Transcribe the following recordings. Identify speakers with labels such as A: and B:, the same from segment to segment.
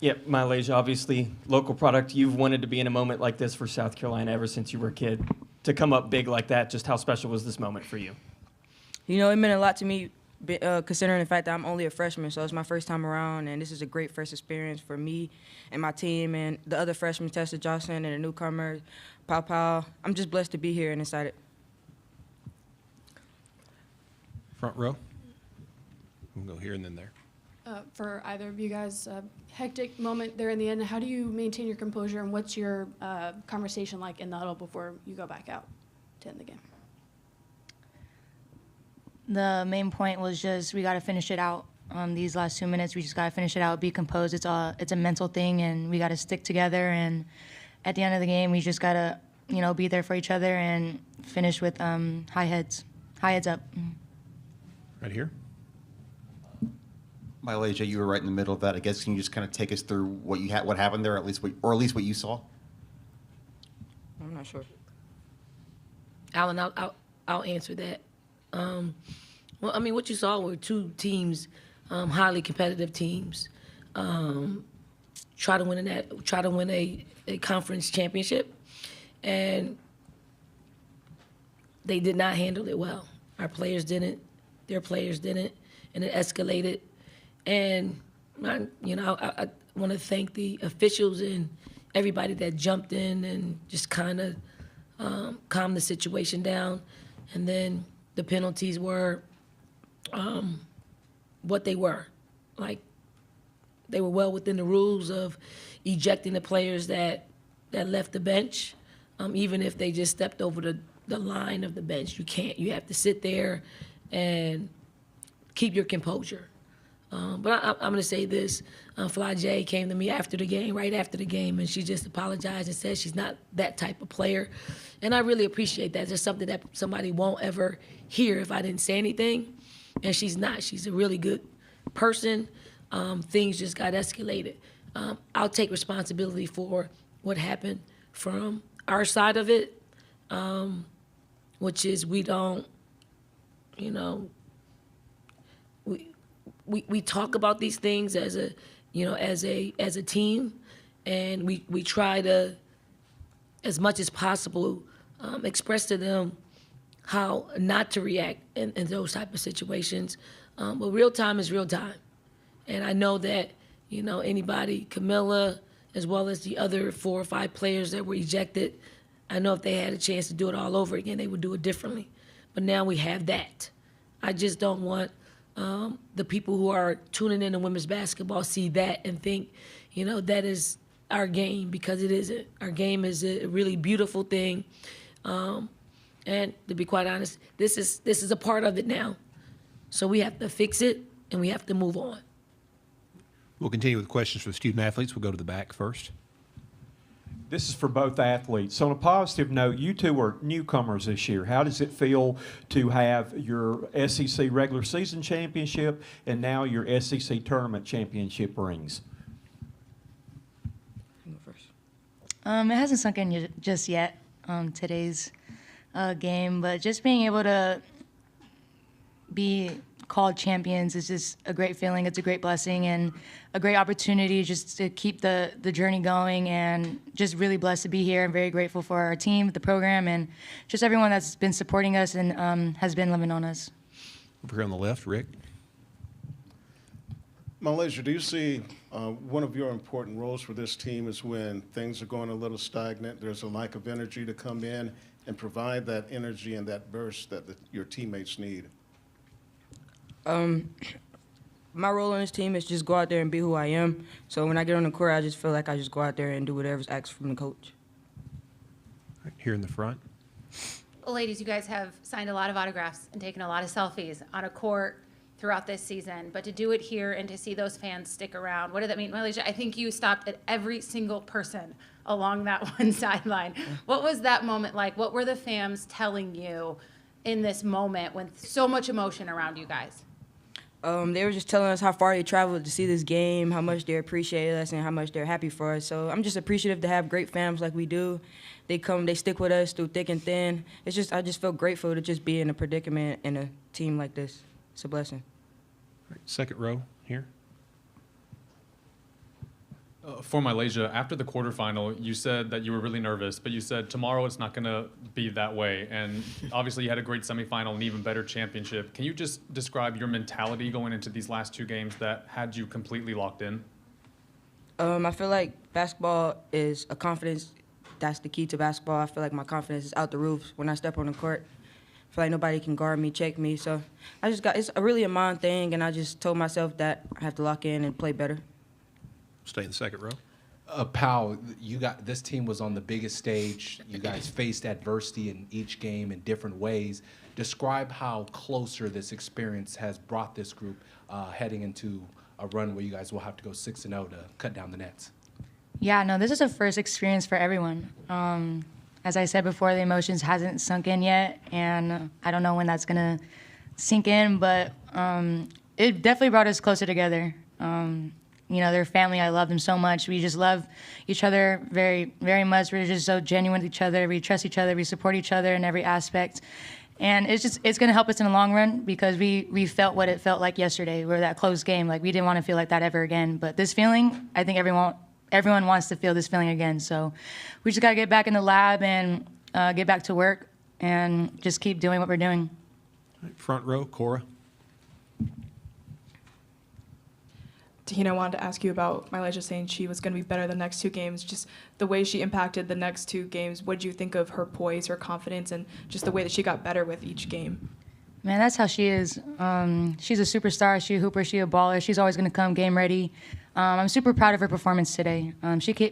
A: Yep, MiLaysia, obviously local product. You've wanted to be in a moment like this for South Carolina ever since you were a kid. To come up big like that, just how special was this moment for you?
B: You know, it meant a lot to me, considering the fact that I'm only a freshman, so it's my first time around, and this is a great first experience for me and my team and the other freshmen, Tessa Johnson, and the newcomers, Paopao. I'm just blessed to be here and excited.
C: Front row. We'll go here and then there.
D: For either of you guys, hectic moment there in the end. How do you maintain your composure, and what's your conversation like in the huddle before you go back out to end the game?
E: The main point was just we got to finish it out. These last 2 minutes, we just got to finish it out, be composed. It's a mental thing, and we got to stick together. And at the end of the game, we just got to, be there for each other and finish with high heads up.
C: Right here.
F: MiLaysia, you were right in the middle of that. I guess can you just kind of take us through what happened there, at least what you saw?
B: I'm not sure.
G: Alan, I'll answer that. Well, I mean, what you saw were two teams, highly competitive teams, try to win a conference championship, and they did not handle it well. Our players didn't, their players didn't, and it escalated. And I want to thank the officials and everybody that jumped in and just kind of calmed the situation down. And then the penalties were what they were. Like, they were well within the rules of ejecting the players that left the bench, even if they just stepped over the line of the bench. You can't. You have to sit there and keep your composure. But I'm going to say this. Fly J came to me right after the game, and she just apologized and said she's not that type of player. And I really appreciate that. It's something that somebody won't ever hear if I didn't say anything. And she's not. She's a really good person. Things just got escalated. I'll take responsibility for what happened from our side of it, which is we don't, we talk about these things as a team, and we try to, as much as possible, express to them how not to react in those type of situations. But real time is real time, and I know that anybody, Camilla, as well as the other 4 or 5 players that were ejected, I know if they had a chance to do it all over again, they would do it differently. But now we have that. I just don't want the people who are tuning in to women's basketball see that and think, that is our game, because it isn't. Our game is a really beautiful thing. And to be quite honest, this is a part of it now. So we have to fix it, and we have to move on.
C: We'll continue with questions for the student athletes. We'll go to the back first.
H: This is for both athletes. So on a positive note, you two are newcomers this year. How does it feel to have your SEC regular season championship and now your SEC tournament championship rings?
E: It hasn't sunk in just yet, today's game, but just being able to be called champions is just a great feeling. It's a great blessing and a great opportunity just to keep the journey going, and just really blessed to be here. I'm very grateful for our team, the program, and just everyone that's been supporting us and has been loving on us.
C: Over here on the left, Rick.
I: MiLaysia, do you see one of your important roles for this team is when things are going a little stagnant, there's a lack of energy to come in and provide that energy and that burst that your teammates need?
B: My role on this team is just go out there and be who I am. So when I get on the court, I just feel like I just go out there and do whatever's asked from the coach.
C: Right here in the front.
J: Well, ladies, you guys have signed a lot of autographs and taken a lot of selfies on a court throughout this season. But to do it here and to see those fans stick around, what did that mean? MiLaysia, I think you stopped at every single person along that one sideline. What was that moment like? What were the fans telling you in this moment with so much emotion around you guys?
B: They were just telling us how far they traveled to see this game, how much they appreciate us, and how much they're happy for us. So I'm just appreciative to have great fans like we do. They come, they stick with us through thick and thin. I just feel grateful to just be in a predicament in a team like this. It's a blessing.
C: Right, second row here.
K: For MiLaysia, after the quarterfinal, you said that you were really nervous, but you said tomorrow it's not going to be that way. And obviously, you had a great semifinal and even better championship. Can you just describe your mentality going into these last 2 games that had you completely locked in?
B: I feel like basketball is a confidence. That's the key to basketball. I feel like my confidence is out the roof when I step on the court. I feel like nobody can guard me, check me. So it's really a mind thing, and I just told myself that I have to lock in and play better.
C: Stay in the second row.
L: Powell, this team was on the biggest stage. You guys faced adversity in each game in different ways. Describe how closer this experience has brought this group heading into a run where you guys will have to go 6-0 to cut down the nets.
E: Yeah, no, this is a first experience for everyone. As I said before, the emotions hasn't sunk in yet, and I don't know when that's gonna sink in, but it definitely brought us closer together. You know, they're family. I love them so much. We just love each other very, very much. We're just so genuine with each other. We trust each other. We support each other in every aspect. And it's going to help us in the long run because we felt what it felt like yesterday. We were that close game. Like, we didn't want to feel like that ever again. But this feeling, I think everyone wants to feel this feeling again. So we just got to get back in the lab and get back to work and just keep doing what we're doing.
C: Front row, Cora.
M: Te-Hina, I wanted to ask you about MiLaysia saying she was going to be better the next 2 games. Just the way she impacted the next 2 games. What did you think of her poise, her confidence, and just the way that she got better with each game?
E: Man, that's how she is. She's a superstar. She's a hooper. She's a baller. She's always going to come game ready. I'm super proud of her performance today.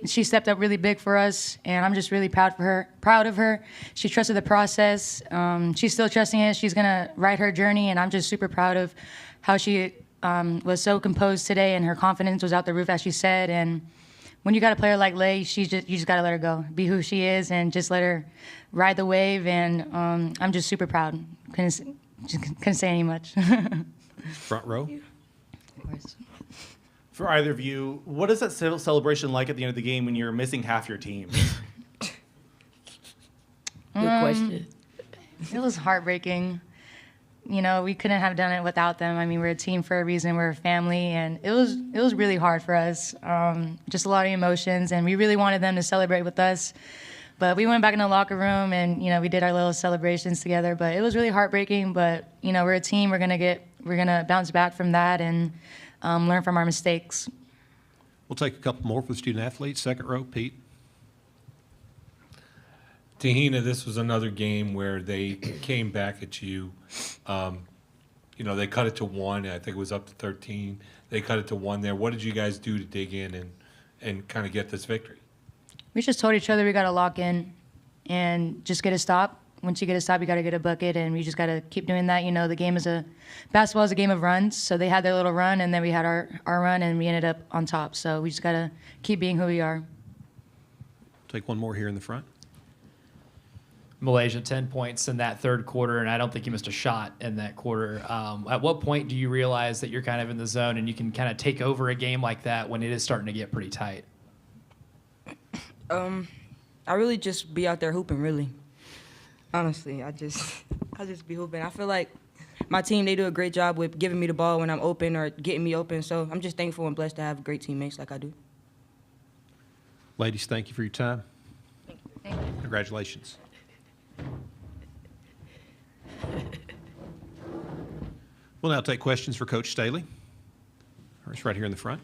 E: She stepped up really big for us, and I'm just really proud of her. She trusted the process. She's still trusting it. She's going to ride her journey, and I'm just super proud of how she was so composed today, and her confidence was out the roof, as she said. And when you got a player like Lay, you just got to let her go, be who she is, and just let her ride the wave. And I'm just super proud. Couldn't say any much.
C: Front row.
E: Of course.
N: For either of you, what is that celebration like at the end of the game when you're missing half your team?
G: Good question.
E: It was heartbreaking. You know, we couldn't have done it without them. I mean, we're a team for a reason. We're a family, and it was really hard for us. Just a lot of emotions, and we really wanted them to celebrate with us. But we went back in the locker room, and you know, we did our little celebrations together. But it was really heartbreaking. But you know, we're a team. We're gonna bounce back from that and learn from our mistakes.
C: We'll take a couple more for the student athletes. Second row, Pete.
O: Te-Hina, this was another game where they came back at you. You know, they cut it to 1. I think it was up to 13. They cut it to 1 there. What did you guys do to dig in and kind of get this victory?
E: We just told each other we got to lock in and just get a stop. Once you get a stop, you got to get a bucket, and we just got to keep doing that. You know, basketball is a game of runs, so they had their little run, and then we had our run, and we ended up on top. So we just got to keep being who we are.
C: Take one more here in the front.
P: MiLaysia, 10 points in that third quarter, and I don't think you missed a shot in that quarter. At what point do you realize that you're kind of in the zone and you can kind of take over a game like that when it is starting to get pretty tight?
B: I really just be out there hooping, really. Honestly, I just be hooping. I feel like my team, they do a great job with giving me the ball when I'm open or getting me open, so I'm just thankful and blessed to have great teammates like I do.
C: Ladies, thank you for your time.
E: Thank you.
C: Congratulations. We'll now take questions for Coach Staley. It's right here in the front.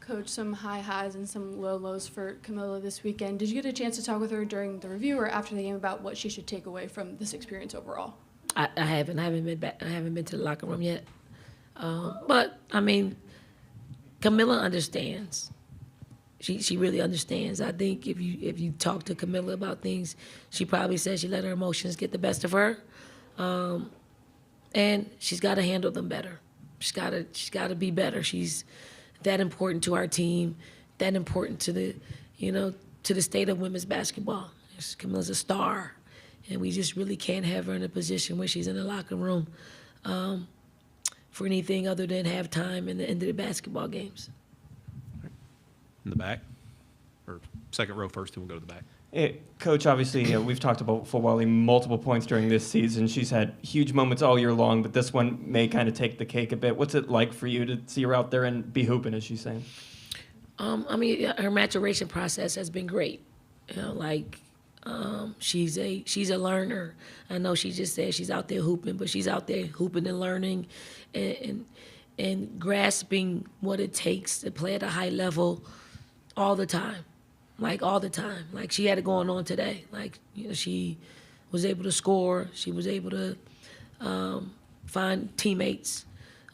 D: Coach, some high highs and some low lows for Camilla this weekend. Did you get a chance to talk with her during the review or after the game about what she should take away from this experience overall?
G: I haven't been back. I haven't been to the locker room yet. But I mean, Camilla understands. She really understands. I think if you talk to Camilla about things, she probably says she let her emotions get the best of her, and she's got to handle them better. She's got to be better. She's that important to our team, that important to the state of women's basketball. Camilla's a star, and we just really can't have her in a position where she's in the locker room for anything other than halftime and the end of the basketball games.
C: In the back, or second row first, then we'll go to the back.
A: Coach, obviously, we've talked about Fulwiley multiple points during this season. She's had huge moments all year long, but this one may kind of take the cake a bit. What's it like for you to see her out there and be hooping, as she's saying?
G: I mean, her maturation process has been great. You know, like she's a learner. I know she just said she's out there hooping, but she's out there hooping and learning, and grasping what it takes to play at a high level all the time. Like all the time. Like she had it going on today. Like, you know, she was able to score. She was able to find teammates.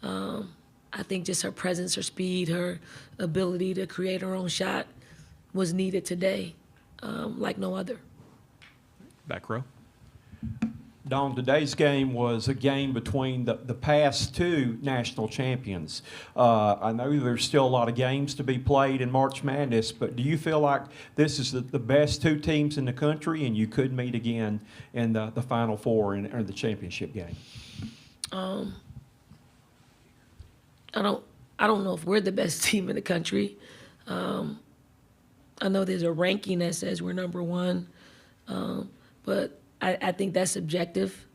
G: I think just her presence, her speed, her ability to create her own shot was needed today, like no other.
C: Back row.
H: Dawn, today's game was a game between the past two national champions. I know there's still a lot of games to be played in March Madness, but do you feel like this is the best two teams in the country and you could meet again in the Final Four or the championship game?
G: I don't know if we're the best team in the country. I know there's a ranking that says we're number one, but I think that's subjective.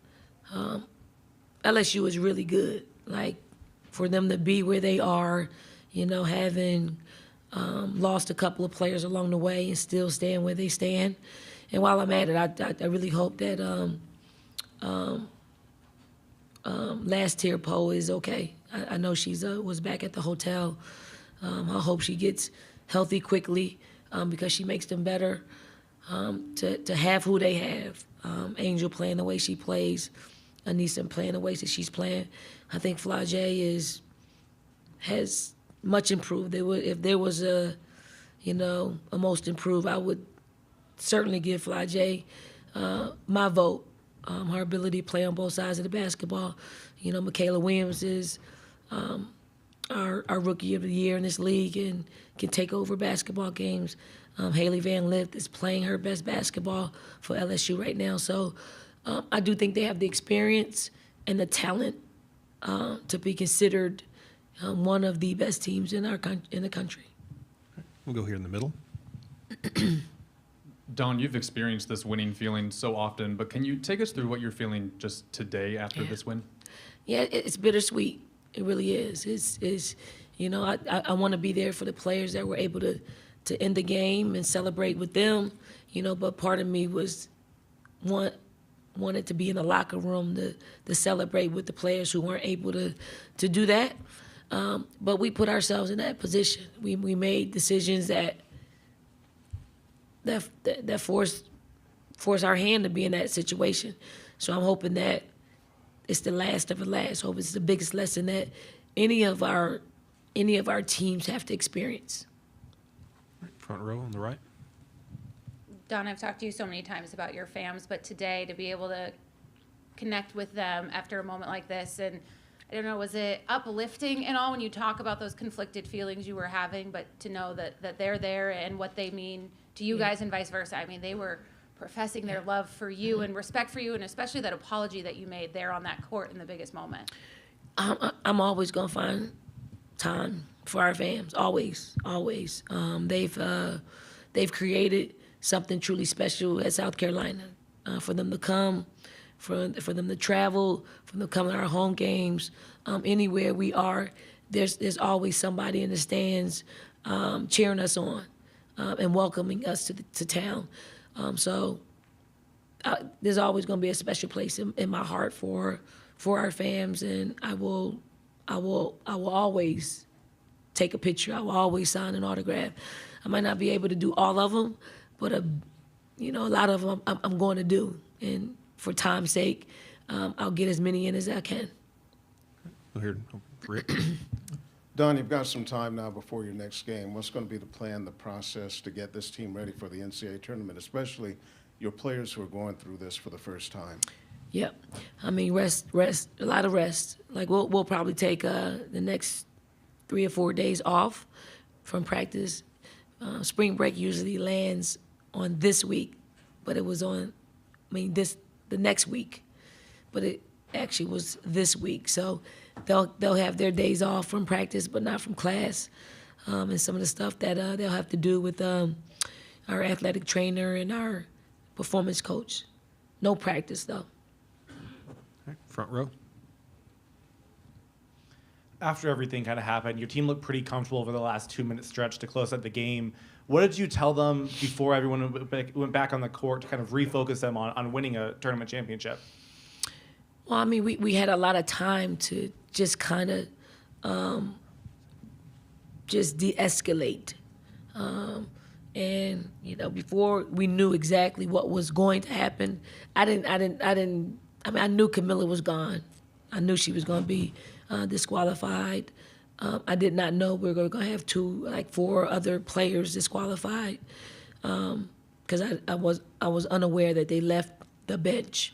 G: LSU is really good. Like, for them to be where they are, you know, having lost a couple of players along the way and still staying where they stand. And while I'm at it, I really hope that last tier Poe is okay. I know she's was back at the hotel. I hope she gets healthy quickly because she makes them better. To have who they have. Angel playing the way she plays, Anissa playing the way that she's playing. I think Flau'jae has much improved. If there was a most improved, I would certainly give Flau'jae my vote. Her ability to play on both sides of the basketball. You know, Michaela Williams is our rookie of the year in this league and can take over basketball games. Haley Van Lith is playing her best basketball for LSU right now. So I do think they have the experience and the talent to be considered one of the best teams in the country.
C: We'll go here in the middle.
K: Dawn, you've experienced this winning feeling so often, but can you take us through what you're feeling just today after this win? Yeah, it's bittersweet. It really is. It's you know, I want to be there for the players that were able to end the game and celebrate with them, you know, but part of me wanted to be in the locker room to celebrate with the players who weren't able to do that. But we put ourselves in that position. We made decisions that force our hand to be in that situation. So I'm hoping that it's the last of the last. Hope it's the biggest lesson that any of our teams have to experience.
C: Front row on the right.
J: Dawn, I've talked to you so many times about your fams, but today to be able to connect with them after a moment like this, and I don't know, was it uplifting and all when you talk about those conflicted feelings you were having, but to know that they're there and what they mean to you guys and vice versa? I mean, they were professing their love for you and respect for you, and especially that apology that you made there on that court in the biggest moment.
G: I'm always going to find time for our fans, always. They've created something truly special at South Carolina. For them to come, for them to travel, for them to come to our home games, anywhere we are, there's always somebody in the stands cheering us on and welcoming us to town. So there's always going to be a special place in my heart for our fans, and I will always take a picture. I will always sign an autograph. I might not be able to do all of them, but a lot of them I'm going to do. And for time's sake, I'll get as many in as I can.
C: We'll hear Rick.
I: Don, you've got some time now before your next game. What's going to be the plan, the process to get this team ready for the NCAA tournament, especially your players who are going through this for the first time?
G: Yep. I mean, rest, a lot of rest. Like, we'll probably take the next 3 or 4 days off from practice. Spring break usually lands on this week, but it was the next week, but it actually was this week. So they'll have their days off from practice, but not from class, and some of the stuff that they'll have to do with our athletic trainer and our performance coach. No practice, though.
C: Front row.
N: After everything kind of happened, your team looked pretty comfortable over the last 2-minute stretch to close out the game. What did you tell them before everyone went back on the court to kind of refocus them on winning a tournament championship?
G: Well, I mean, we had a lot of time to just kind of just de-escalate. And, you know, before we knew exactly what was going to happen, I mean, I knew Camilla was gone. I knew she was going to be disqualified. I did not know we were going to have 4 other players disqualified because I was unaware that they left the bench.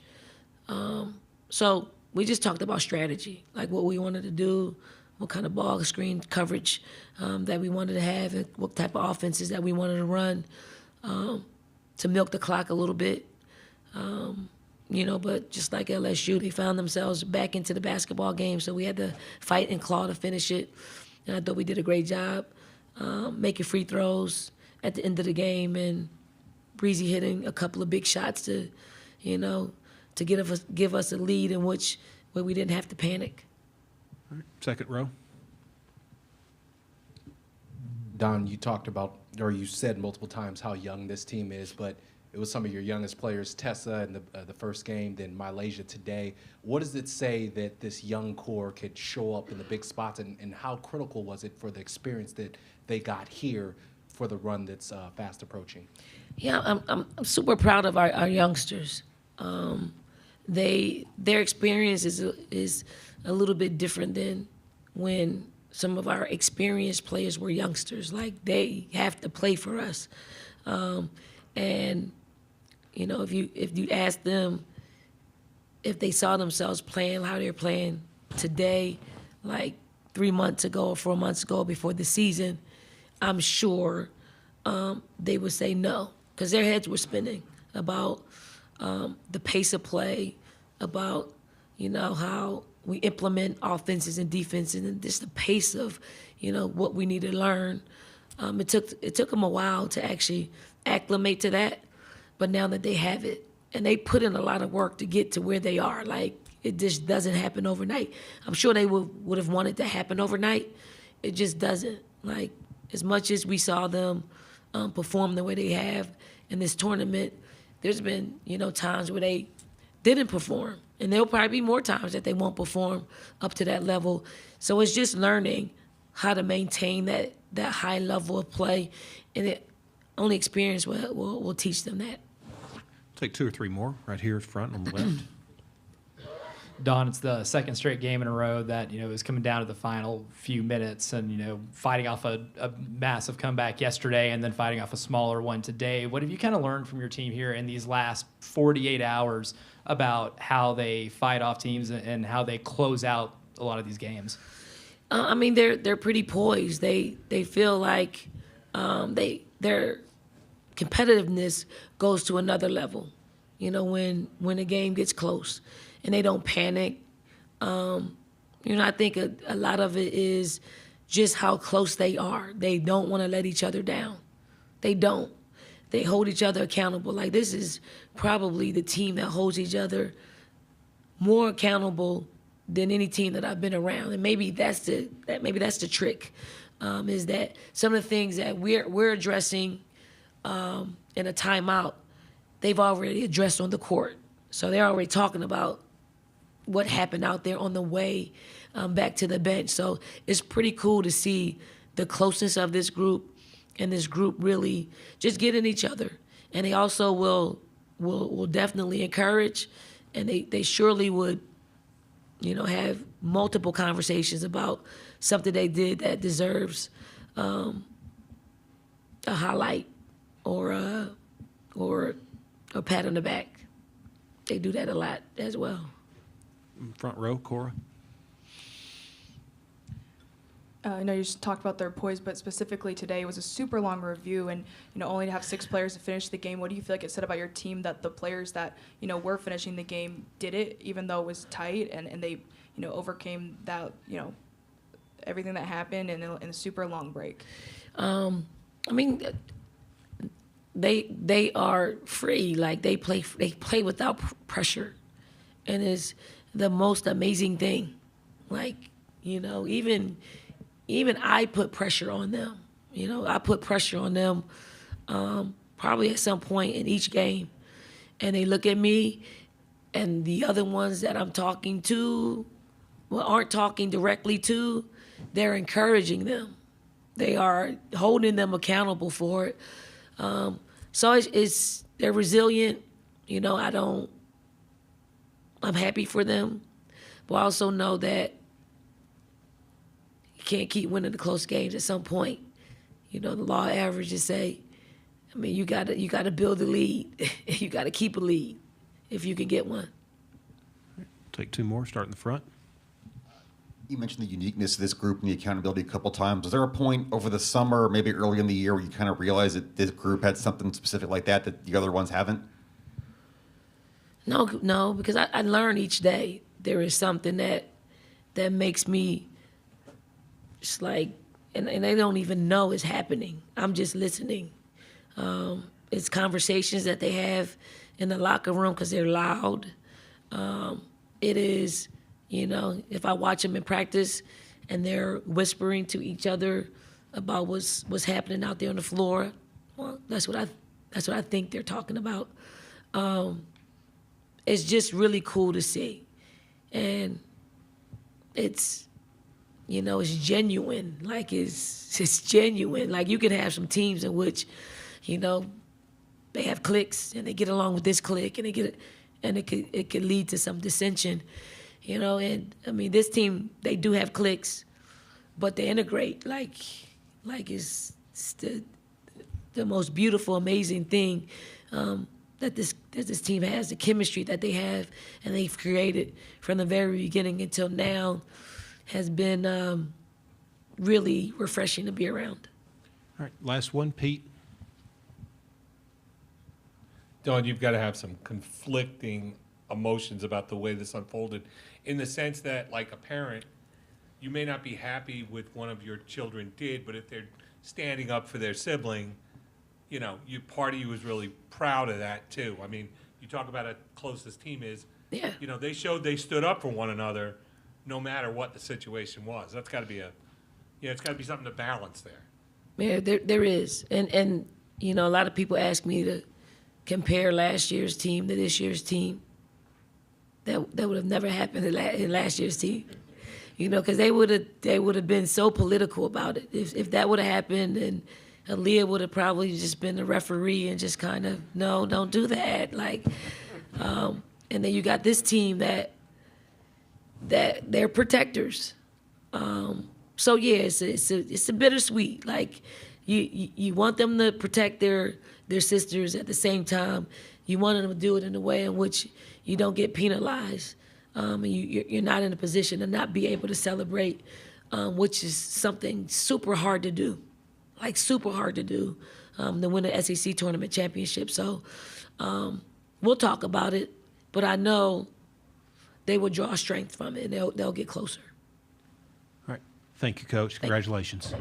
G: So we just talked about strategy, like what we wanted to do, what kind of ball screen coverage that we wanted to have, and what type of offenses that we wanted to run to milk the clock a little bit. You know, but just like LSU, they found themselves back into the basketball game, so we had to fight and claw to finish it. And I thought we did a great job making free throws at the end of the game, and Breezy hitting a couple of big shots to, you know, to give us a lead in where we didn't have to panic.
C: All right. Second row.
L: Don, you talked about, or you said multiple times how young this team is, but it was some of your youngest players, Tessa in the first game, then MiLaysia today. What does it say that this young core could show up in the big spots, and how critical was it for the experience that they got here for the run that's fast approaching?
G: Yeah, I'm super proud of our youngsters. Their experience is a little bit different than when some of our experienced players were youngsters. Like, they have to play for us, and you know, if you ask them if they saw themselves playing how they're playing today, like 3 months ago or 4 months ago before the season, I'm sure they would say no, because their heads were spinning about the pace of play, about, you know, how we implement offenses and defenses, and just the pace of, you know, what we need to learn. It took them a while to actually acclimate to that, but now that they have it, and they put in a lot of work to get to where they are, like, it just doesn't happen overnight. I'm sure they would have wanted to happen overnight. It just doesn't. Like, as much as we saw them perform the way they have in this tournament, there's been, you know, times where they didn't perform, and there'll probably be more times that they won't perform up to that level. So it's just learning how to maintain that high level of play, and only experience will teach them that.
C: Take 2 or 3 more right here at front on the left.
P: Don, it's the second straight game in a row that, you know, is coming down to the final few minutes, and, you know, fighting off a massive comeback yesterday and then fighting off a smaller one today. What have you kind of learned from your team here in these last 48 hours about how they fight off teams and how they close out a lot of these games?
G: I mean, they're pretty poised. They feel like their competitiveness goes to another level. You know, when a game gets close, and they don't panic. You know, I think a lot of it is just how close they are. They don't want to let each other down. They don't. They hold each other accountable. Like, this is probably the team that holds each other more accountable than any team that I've been around. And maybe that's the trick, is that some of the things that we're addressing in a timeout, they've already addressed on the court. So they're already talking about what happened out there on the way back to the bench. So it's pretty cool to see the closeness of this group, and this group really just getting each other. And they also will definitely encourage, and they surely would, you know, have multiple conversations about something they did that deserves a highlight or a pat on the back. They do that a lot as well.
C: Front row, Cora.
M: I know you just talked about their poise, but specifically today was a super long review, and, you know, only to have 6 players to finish the game. What do you feel like it said about your team that the players that, you know, were finishing the game did it, even though it was tight, and they, you know, overcame that, you know, everything that happened in a super long break?
G: I mean, they are free. Like they play without pressure, and it's the most amazing thing. Like, you know, even I put pressure on them. You know, I put pressure on them probably at some point in each game, and they look at me, and the other ones that I'm talking to, well, aren't talking directly to, they're encouraging them. They are holding them accountable for it. So it's they're resilient. You know, I'm happy for them, but I also know that you can't keep winning the close games at some point. You know, the law of averages say, I mean, you gotta build a lead. You gotta keep a lead if you can get one.
C: Take two more, start in the front.
F: You mentioned the uniqueness of this group and the accountability a couple times. Was there a point over the summer, maybe early in the year, where you kind of realized that this group had something specific like that the other ones haven't?
G: No, because I learn each day. There is something that makes me just like, and they don't even know it's happening. I'm just listening. It's conversations that they have in the locker room because they're loud. It is, you know, if I watch them in practice and they're whispering to each other about what's happening out there on the floor, well, that's what I think they're talking about. It's just really cool to see, and it's, you know, it's genuine. Like it's genuine. Like you can have some teams in which, you know, they have cliques and they get along with this clique and it could lead to some dissension, you know. And I mean, this team, they do have cliques, but they integrate like it's the most beautiful, amazing thing that this team has, the chemistry that they have and they've created from the very beginning until now has been really refreshing to be around.
C: All right, last one, Pete.
O: Dawn, you've got to have some conflicting emotions about the way this unfolded, in the sense that, like a parent, you may not be happy with one of your children did, but if they're standing up for their sibling, you know, part of you is really proud of that too. I mean, you talk about how close this team is.
G: Yeah.
O: You know, they showed they stood up for one another, no matter what the situation was. That's got to be it's got to be something to balance there.
G: Yeah, there is, and you know, a lot of people ask me to compare last year's team to this year's team. That would have never happened in last year's team, you know, because they would have been so political about it. If that would have happened, and Aaliyah would have probably just been the referee and just kind of, no, don't do that. Like, and then you got this team that they're protectors. So yeah, it's a bittersweet. Like, you want them to protect their sisters at the same time. You want them to do it in a way in which you don't get penalized, and you're not in a position to not be able to celebrate, which is something super hard to do. Like super hard to do, to win an SEC tournament championship. So we'll talk about it, but I know they will draw strength from it, and they'll get closer.
C: All right. Thank you, Coach. Congratulations.